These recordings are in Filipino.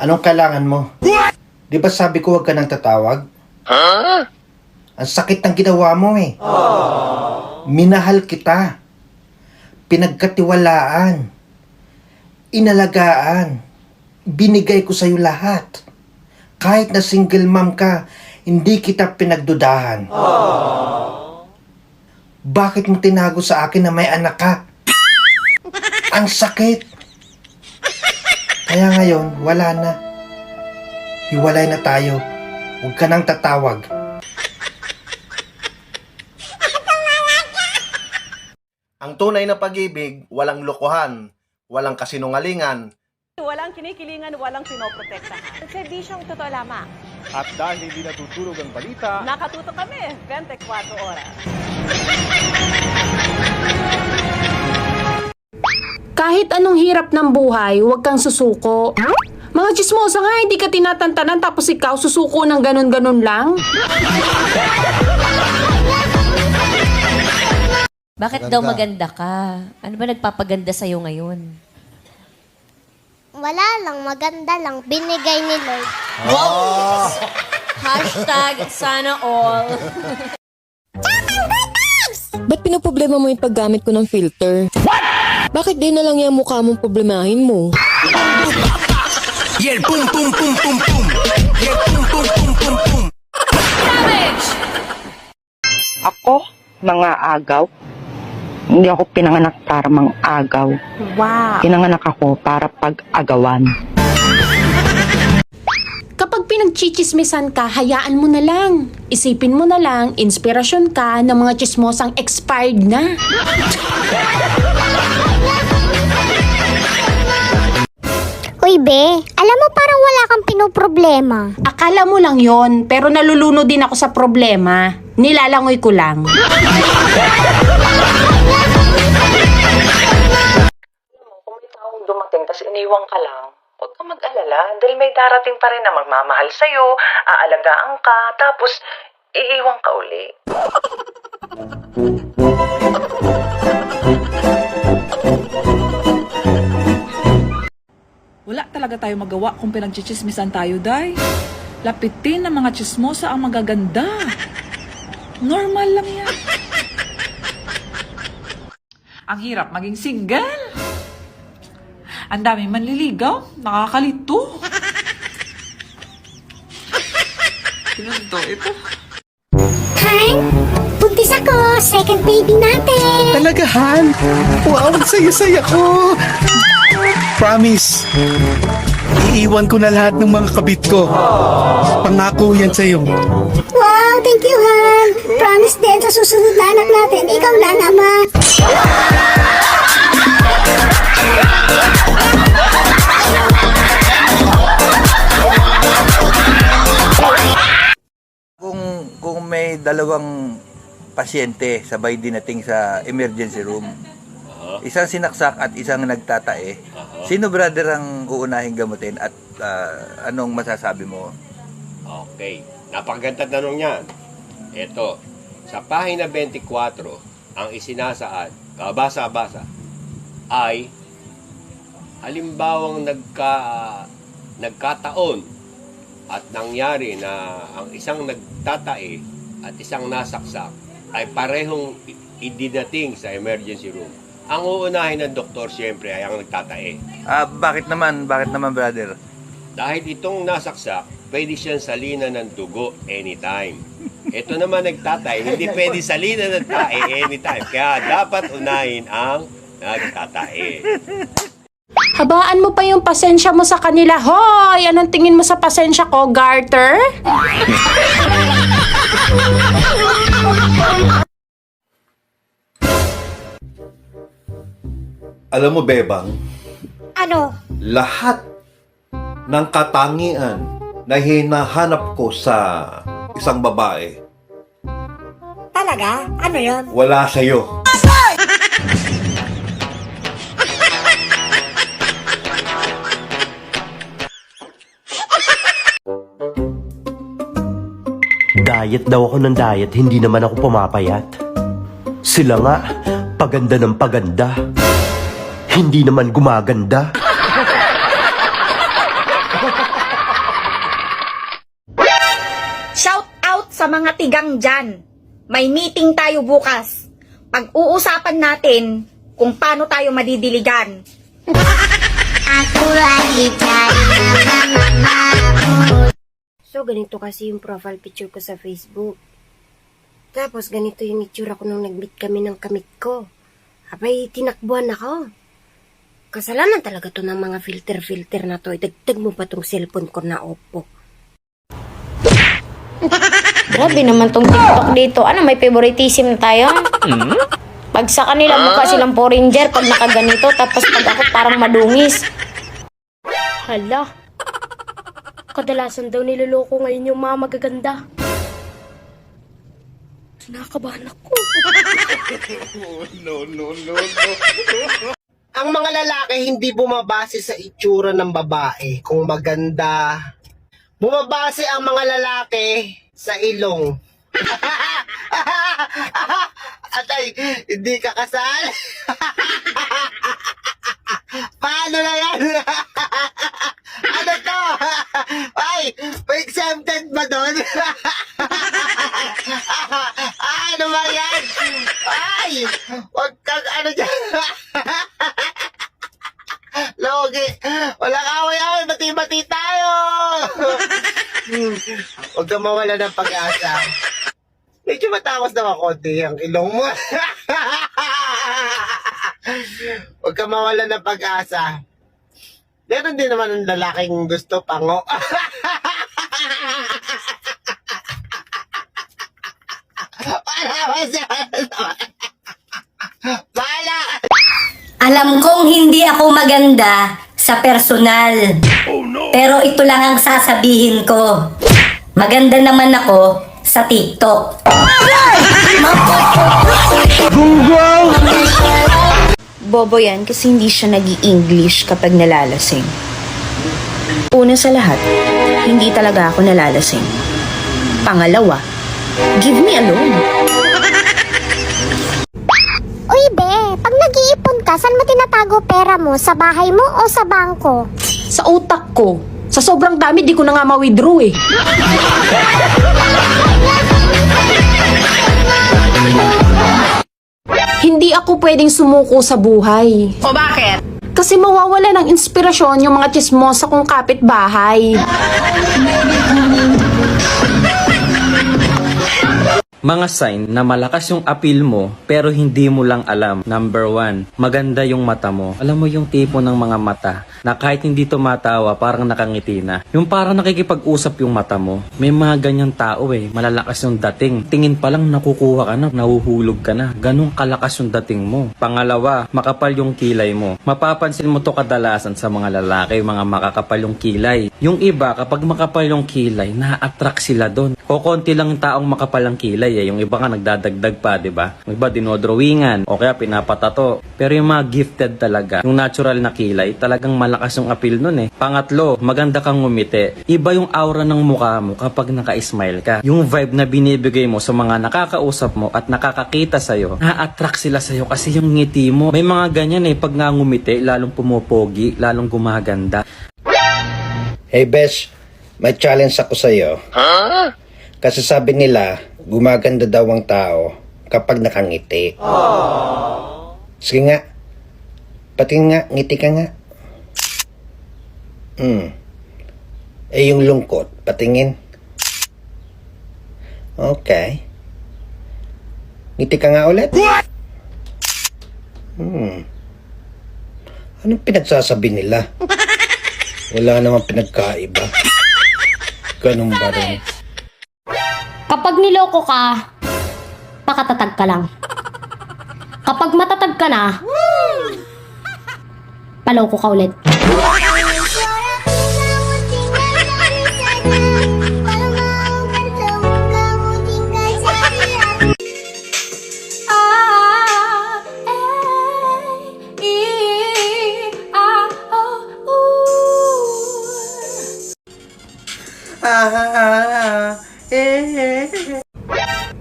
Anong kailangan mo? Di ba sabi ko huwag ka nang tatawag? Ang sakit ng ginawa mo eh. Minahal kita. Pinagkatiwalaan. Inalagaan. Binigay ko sa'yo lahat. Kahit na single mom ka, hindi kita pinagdudahan. Bakit mo tinago sa akin na may anak ka? Ang sakit. Kaya ngayon, wala na. Hiwalay na tayo. Huwag ka nang tatawag. Ang tunay na pag-ibig, walang lokohan, walang kasinungalingan. Walang kinikilingan, walang pinoprotektahan. Serbisyong totoo lamang. At dahil hindi natutulog ang balita, Nakatuto kami 24 oras. Kahit anong hirap ng buhay, huwag kang susuko. Mga chismosa nga, hindi ka tinatantanan tapos ikaw susuko ng ganun-ganun lang. Bakit daw maganda ka? Ano ba nagpapaganda sa'yo ngayon? Wala lang, maganda lang. Binigay ni Lord. Wow! Hashtag sana all. Ba't pinoproblema mo yung paggamit ko ng filter? What? Bakit di na lang yung mukha mong problemahin mo? Yeah, boom, boom, boom, boom, boom. Yeah, boom, boom, boom, boom, boom. Ako, mga agaw. Hindi ako pinanganak para mang-agaw. Wow. Pinanganak ako para pag-agawan. Kapag pinagchichismisan ka, hayaan mo na lang. Isipin mo na lang, inspirasyon ka ng mga chismosang expired na. Uy, be, alam mo parang wala kang pinoproblema. Akala mo lang yon, pero nalulunod din ako sa problema. Nilalangoy ko lang. Kung may taong dumating tas iniwang ka lang, huwag ka mag-alala dahil may darating pa rin na magmamahal sa'yo, aalagaan ka, tapos iiwan ka uli. Wala talaga tayo magawa kung pinagchichismisan tayo, Day. Lapitin ng mga chismosa ang magaganda. Normal lang yan. Ang hirap maging single. Ang dami manliligaw. Nakakalito. Sino to? Ito. Hi! Buntis ako! Second baby natin! Talaga, Han? Wow, ang saya-saya ko. Promise. Iiwan ko na lahat ng mga kabit ko. Pangako yan sa'yo. Wow! Thank you, Han! Promise din sa susunod na anak natin, ikaw lang, Ama! Kung may dalawang pasyente sabay dinating sa emergency room, isang sinaksak at isang nagtatae, sino brother ang uunahin gamutin at anong masasabi mo? Okay, napakaganda tanong yan. Ito, sa pahina 24, ang isinasaad, kabasa-basa, ay halimbawang nagkataon at nangyari na ang isang nagtatae at isang nasaksak ay parehong idinating sa emergency room. Ang uunahin ng doktor siyempre ay ang nagtatae. Bakit naman? Bakit naman, brother? Dahil itong nasaksak, pwede siyang salina ng dugo anytime. Ito naman nagtatay, hindi pwede salina ng tae anytime. Kaya dapat unahin ang nagtatae. Habaan mo pa yung pasensya mo sa kanila. Hoy! Anong tingin mo sa pasensya ko, Garter? Alam mo, Bebang, Ano? lahat ng katangian na hinahanap ko sa isang babae, Talaga? Ano yon? wala sa'yo. Diet daw ako ng diet, hindi naman ako pumapayat. Sila nga, paganda ng paganda. Hindi naman gumaganda. sa mga tigang dyan. May meeting tayo bukas. Pag-uusapan natin kung paano tayo madidiligan. Ako lagi So, ganito kasi yung profile picture ko sa Facebook. Tapos, ganito yung itsura ko nung nag-meet kami ng kamit ko. Abay, tinakbuhan ako. Kasalanan talaga to ng mga filter na to. Idagdag mo pa tong cellphone ko na Oppo. Grabe naman tong TikTok dito. Ano, may favoritism na tayo? Pag sa kanila mukha silang Power Ranger pag nakaganito, tapos pag ako parang madungis. Hala. Kadalasan daw niloloko ngayon yung mga magaganda. Kinakabahan ako. No. Ang mga lalaki hindi bumabase sa itsura ng babae kung maganda. Bumabase ang mga lalaki sa ilong. Atay, hindi ka kasal? Paano na yan? Ano to? Ay, may exempted ba doon? Ano ba yan? Ay, wag kang ano dyan. Logi, walang away-away, bati-bati tayo. Huwag kang mawala ng pag-asa. Medyo matapos naman konti ang ilong mo. Huwag kang mawala ng pag-asa. Meron din naman ang lalaking gusto pango. Alam kong hindi ako maganda sa personal. Pero ito lang ang sasabihin ko. Maganda naman ako sa TikTok. Bobo yan kasi hindi siya nag-i-English kapag nalalasing. Una sa lahat, hindi talaga ako nalalasing. Pangalawa, give me alone. Uy, be, pag nag-iipon ka, saan mo tinatago pera mo? Sa bahay mo o sa bangko? Sa utak ko. Sa sobrang dami, di ko na nga ma-withdraw eh. Hindi ako pwedeng sumuko sa buhay. O bakit? Kasi mawawala ng inspirasyon yung mga chismosa kong kapitbahay. Mga sign na malakas yung appeal mo pero hindi mo lang alam. Number 1, maganda yung mata mo. Alam mo yung tipo ng mga mata na kahit hindi tumatawa parang nakangiti na. Yung parang nakikipag-usap yung mata mo. May mga ganyan tao malalakas yung dating. Tingin pa lang nakukuha ka na, nahuhulog ka na. Ganun kalakas yung dating mo. Pangalawa, makapal yung kilay mo. Mapapansin mo to kadalasan sa mga lalaki, mga makakapal yung kilay. Yung iba, kapag makapal yung kilay, na-attract sila doon. O konti lang taong makapal ang kilay Yung iba nga nagdadagdag pa, di ba? Yung iba dinodrawingan o kaya pinapatato. Pero yung mga gifted talaga, yung natural na kilay, talagang malakas yung appeal nun Pangatlo, maganda kang ngumiti. Iba yung aura ng mukha mo kapag naka-smile ka. Yung vibe na binibigay mo sa mga nakakausap mo at nakakakita sa'yo, na-attract sila sa'yo kasi yung ngiti mo. May mga ganyan pag nga ngumiti, lalong pumopogi, lalong gumaganda. Hey Besh, may challenge ako sa'yo. Kasi sabi nila, gumaganda daw ang tao kapag nakangiti. Sige nga. Patingin nga, ngiti ka nga. Yung lungkot, patingin. Okay. Ngiti ka nga ulit. Anong pinagsasabi nila? Wala namang pinagkaiba. Ganun ba rin? Kapag niloko ka, pakatatag ka lang. Kapag matatag ka na, paloko ka ulit.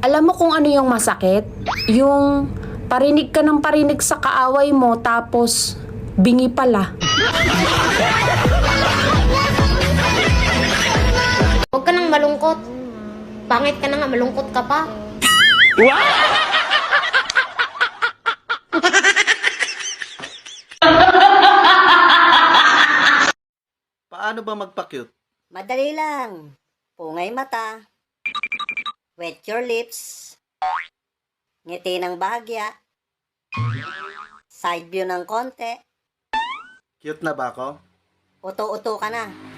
Alam mo kung ano yung masakit? Yung parinig ka ng parinig sa kaaway mo tapos bingi pala. Huwag ka nang malungkot. Pangit ka na nga, malungkot ka pa. Paano ba magpa-cute? Madali lang. Pungay mata. Wet your lips. Ngiti ng bahagya. Side view ng konti. Cute na ba ako? Uto-uto ka na.